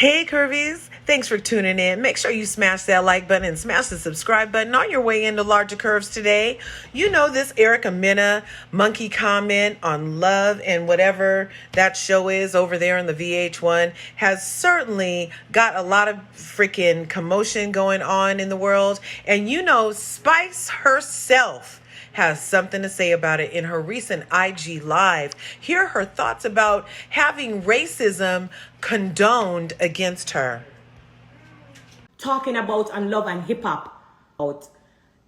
Hey Curvies, thanks for tuning in. Make sure you smash that like button and smash the subscribe button on your way into LRGA Curves today. You know this Erica Mena Monkey comment on love and whatever that show is over there on the VH1 has certainly got a lot of freaking commotion going on in the world. And you know Spice herself has something to say about it in her recent IG Live. Hear her thoughts about having racism condoned against her. Talking about and love and hip hop, about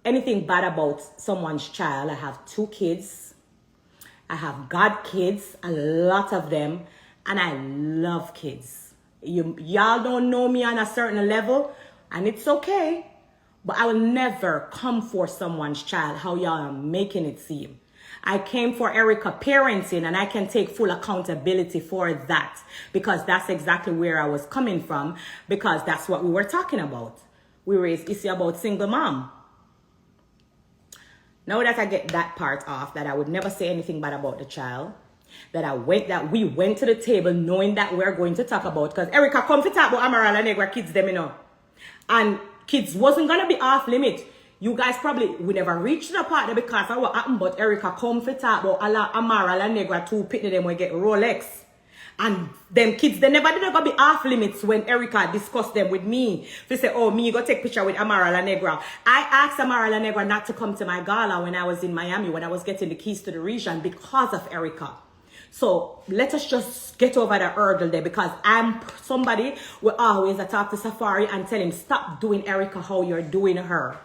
anything bad about someone's child. I have 2 kids. I have godkids, a lot of them, and I love kids. Y'all don't know me on a certain level, and it's okay. But I will never come for someone's child, how y'all are making it seem. I came for Erica parenting, and I can take full accountability for that. Because that's exactly where I was coming from. Because that's what we were talking about. We raised issue about single mom. Now that I get that part off, that I would never say anything bad about the child. That we went to the table knowing that we're going to talk about. Because Erica come to talk about Amaral and Negra kids them, you know. And kids wasn't gonna be off limit. You guys probably we never reached the part there because of what happened, but Erica come for talk about Amara and Negra 2 pitney them will get Rolex. And them kids, they never gonna be off limits when Erica discussed them with me. They say, oh, me go take picture with Amara La Negra. I asked Amara La Negra not to come to my gala when I was in Miami, when I was getting the keys to the region because of Erica. So let us just get over the hurdle there, because I'm somebody who always talk to Safari and tell him, stop doing Erica how you're doing her.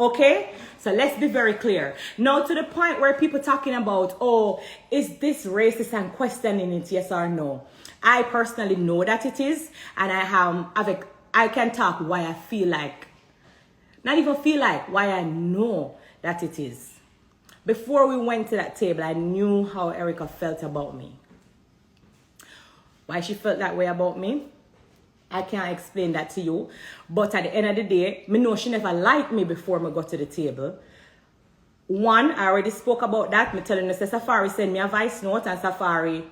Okay? So let's be very clear. Now to the point where people talking about, oh, is this racist and questioning it, yes or no? I personally know that it is. And I can talk why I feel like, not even feel like, why I know that it is. Before we went to that table, I knew how Erica felt about me. Why she felt that way about me, I can't explain that to you. But at the end of the day, me know she never liked me before I got to the table. One, I already spoke about that. Me telling her, Safari sent me a voice note, and Safari,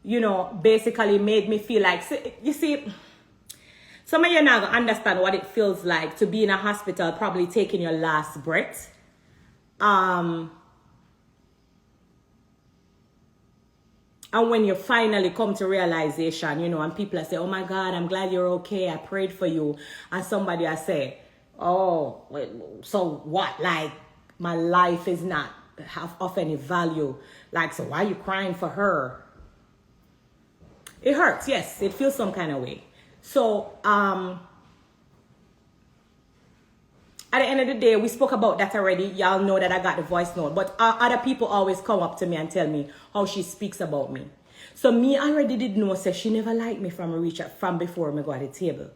you know, basically made me feel like, you see, some of you now gonna understand what it feels like to be in a hospital, probably taking your last breath. And when you finally come to realization, you know, and people say, oh my God, I'm glad you're okay. I prayed for you. And somebody I say, oh, so what? Like, my life is not of any value. Like, so why are you crying for her? It hurts. Yes, it feels some kind of way. So, at the end of the day, we spoke about that already. Y'all know that I got the voice note. But other people always come up to me and tell me how she speaks about me. So me already did know, say she never liked me from before me go at the table.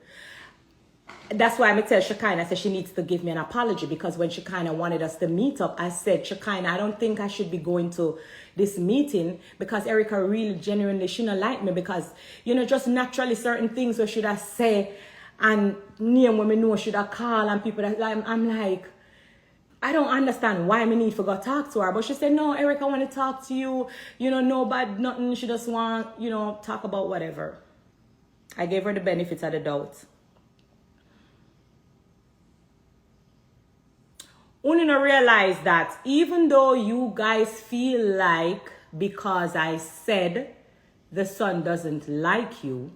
That's why I tell Shekinah, I said she needs to give me an apology. Because when Shekinah wanted us to meet up, I said, Shekinah, I don't think I should be going to this meeting. Because Erica really genuinely shouldn't like me. Because, you know, just naturally certain things where should I say... And name when me know should I call and people that I'm like, I don't understand why me need to go talk to her. But she said, no, Erica, I want to talk to you. You know, no bad, nothing. She just want, you know, talk about whatever. I gave her the benefits of the doubt. Only to realize that even though you guys feel like because I said the son doesn't like you,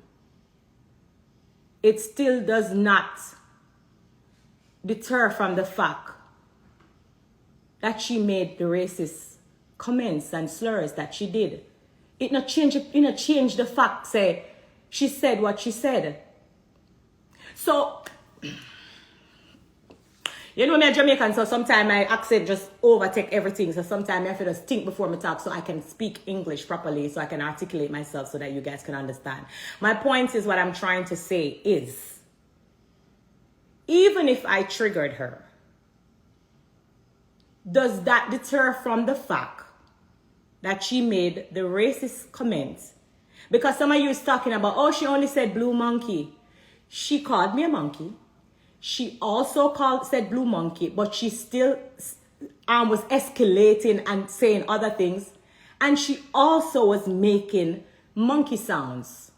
it still does not deter from the fact that she made the racist comments and slurs that she did. It not change the fact, say, she said what she said. So, you know me a Jamaican, so sometimes my accent just overtake everything. So sometimes I have to just think before I talk so I can speak English properly, so I can articulate myself so that you guys can understand. My point is, what I'm trying to say is, even if I triggered her, does that deter from the fact that she made the racist comments? Because some of you is talking about, oh, she only said blue monkey. She called me a monkey. She also said blue monkey, but she still was escalating and saying other things. And she also was making monkey sounds.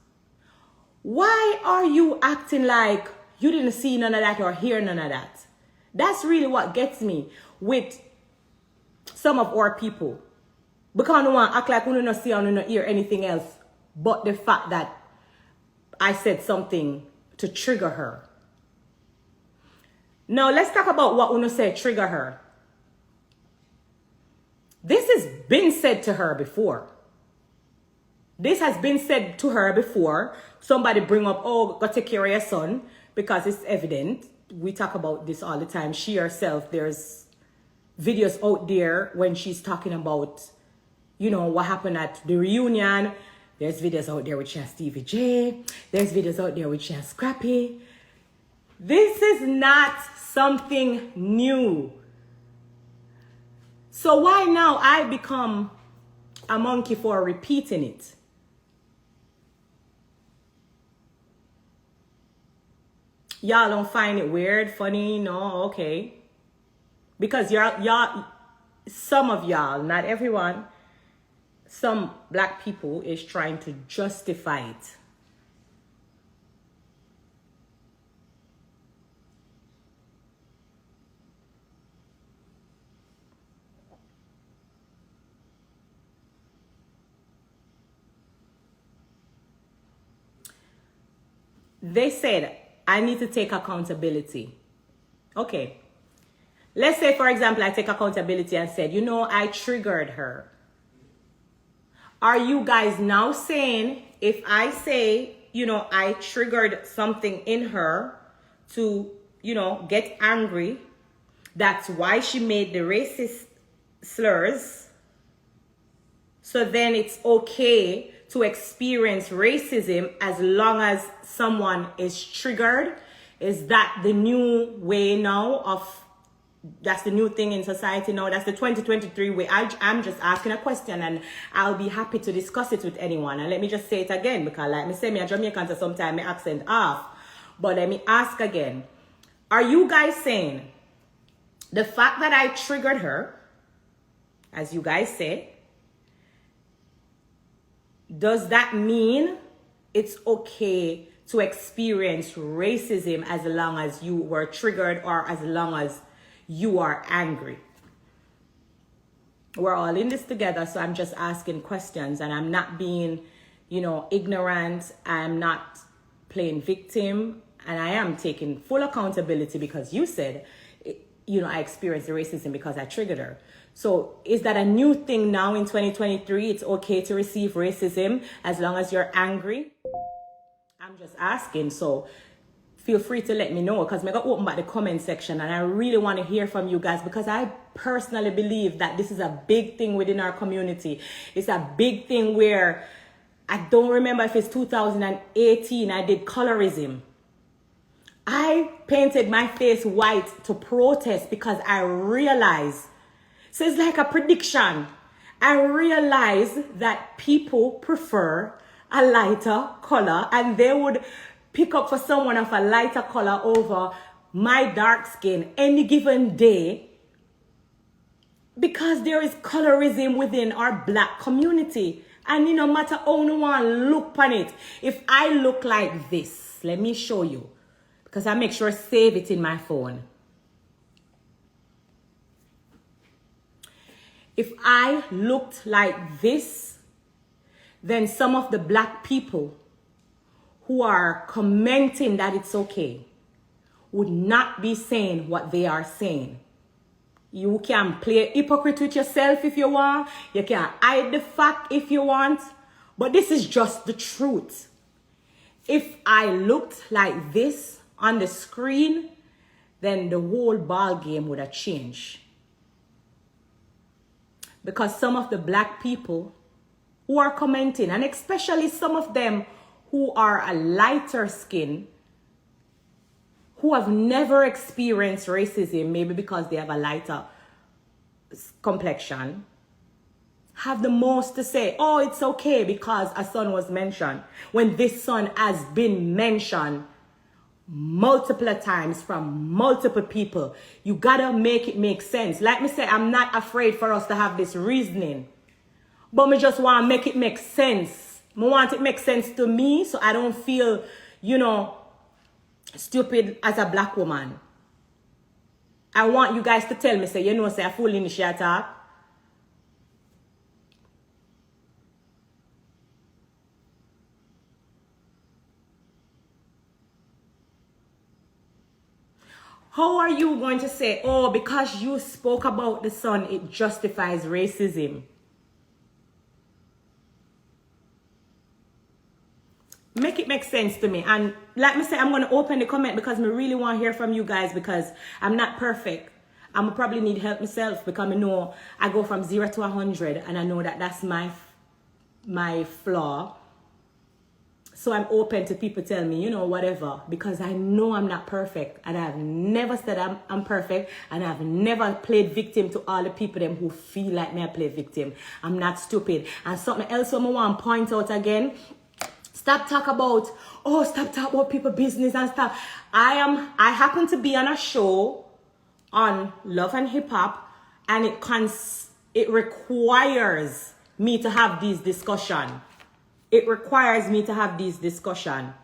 Why are you acting like you didn't see none of that or hear none of that? That's really what gets me with some of our people. Because no one act like we don't see or don't hear anything else but the fact that I said something to trigger her. Now let's talk about what Uno said trigger her. This has been said to her before. This has been said to her before. Somebody bring up, oh, go take care of your son, because it's evident. We talk about this all the time. She herself, there's videos out there when she's talking about, you know, what happened at the reunion. There's videos out there with she and Stevie J. There's videos out there with she and Scrappy. This is not something new. So why now I become a monkey for repeating it? Y'all don't find it weird, funny? No, okay. Because y'all, some of y'all, not everyone, some black people is trying to justify it. They said, I need to take accountability. Okay. Let's say, for example, I take accountability and said, you know, I triggered her. Are you guys now saying, if I say, you know, I triggered something in her to, you know, get angry, that's why she made the racist slurs, so then it's okay to experience racism as long as someone is triggered? Is that the new way now of, that's the new thing in society now? That's the 2023 way. I'm just asking a question and I'll be happy to discuss it with anyone. And let me just say it again, because like me say, me a Jamaican, so sometimes my accent off. But let me ask again. Are you guys saying the fact that I triggered her, as you guys say, does that mean it's okay to experience racism as long as you were triggered or as long as you are angry? We're all in this together, so I'm just asking questions and I'm not being, you know, ignorant. I'm not playing victim, and I am taking full accountability because you said, you know, I experienced the racism because I triggered her. So is that a new thing now in 2023? It's okay to receive racism as long as you're angry? I'm just asking. So feel free to let me know, because I'm going to open back the comment section and I really want to hear from you guys, because I personally believe that this is a big thing within our community. It's a big thing where I don't remember if it's 2018, I did colorism. I painted my face white to protest because I realized, so it's like a prediction. I realized that people prefer a lighter color and they would pick up for someone of a lighter color over my dark skin any given day, because there is colorism within our black community. And no matter how no one look on it, if I look like this, let me show you, because I make sure I save it in my phone. If I looked like this, then some of the black people who are commenting that it's okay would not be saying what they are saying. You can play hypocrite with yourself if you want. You can hide the fact if you want. But this is just the truth. If I looked like this on the screen, then the whole ball game would have changed. Because some of the black people who are commenting, and especially some of them who are a lighter skin, who have never experienced racism, maybe because they have a lighter complexion, have the most to say. Oh, it's okay because a son was mentioned, when this son has been mentioned multiple times from multiple people. You gotta make it make sense. Like me say, I'm not afraid for us to have this reasoning, but me just want to make it make sense I want it to make sense to me so I don't feel, you know, stupid as a black woman. I want you guys to tell me, say, you know, say, I full initiator. How are you going to say, oh, because you spoke about the son, it justifies racism? Make it make sense to me. And like me say, I'm going to open the comment because I really want to hear from you guys because I'm not perfect. I'm probably need help myself because I know I go from 0 to 100 and I know that that's my flaw. So I'm open to people tell me, you know, whatever, because I know I'm not perfect. And I've never said I'm perfect. And I've never played victim to all the people them who feel like me I play victim. I'm not stupid. And something else I want to point out again. Stop talk about, oh, stop talk about people business and stuff. I happen to be on a show on Love and Hip Hop. And it requires me to have these discussions. It requires me to have these discussions.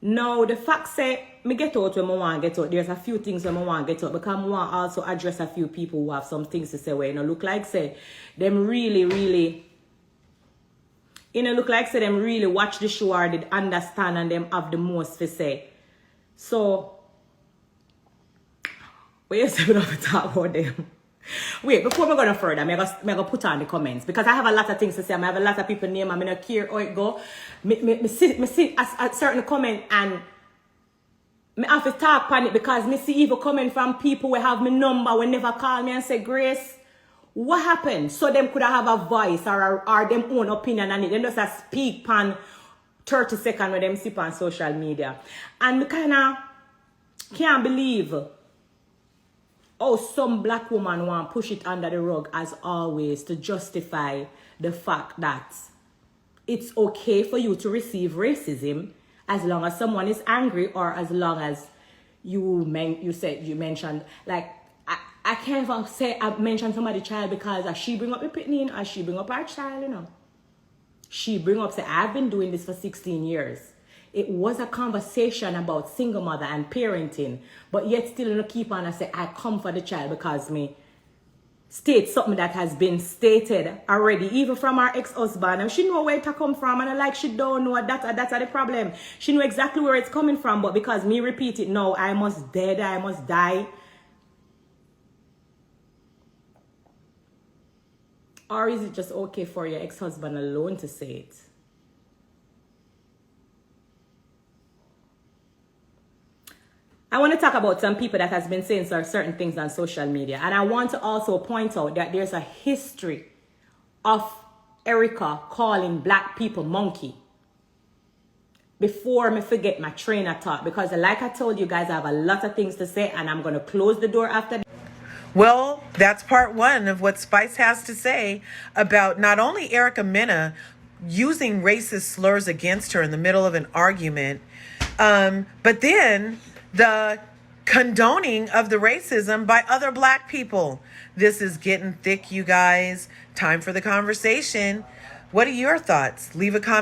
Now, the fact say, me get out when I want to get out. There's a few things when I want to get out because I want to also address a few people who have some things to say where, you know, look like say, them really, you know, look like say them really watch the show or they understand and them have the most to say. So, what you say we don't have to talk about them? Wait, before we go further, I'm going to put on the comments because I have a lot of things to say. I have a lot of people name. I'm going to care how it go. Me see a certain comment and me have to talk on it because me see even comment from people who have my number who never call me and say, Grace, what happened? So them could have a voice or them own opinion on it. Them just speak on 30 seconds when them see on social media. And me kind of can't believe oh, some black woman want to push it under the rug as always to justify the fact that it's okay for you to receive racism as long as someone is angry or as long as you mentioned like I can't even say I mentioned somebody's child because she bring up the pitney or she bring up our child, you know. She bring up say I've been doing this for 16 years. It was a conversation about single mother and parenting, but yet still you know, keep on and say, I come for the child because me state something that has been stated already, even from our ex-husband. And she know where it come from, and I like she don't know that's the problem. She know exactly where it's coming from, but because me repeat it now, I must dead, I must die. Or is it just okay for your ex-husband alone to say it? I want to talk about some people that has been saying certain things on social media. And I want to also point out that there's a history of Erica calling black people monkey. Before me forget my train of thought. Because like I told you guys, I have a lot of things to say. And I'm going to close the door after that. Well, that's part one of what Spice has to say about not only Erica Mena using racist slurs against her in the middle of an argument, but then the condoning of the racism by other black people. This is getting thick, you guys. Time for the conversation. What are your thoughts? Leave a comment.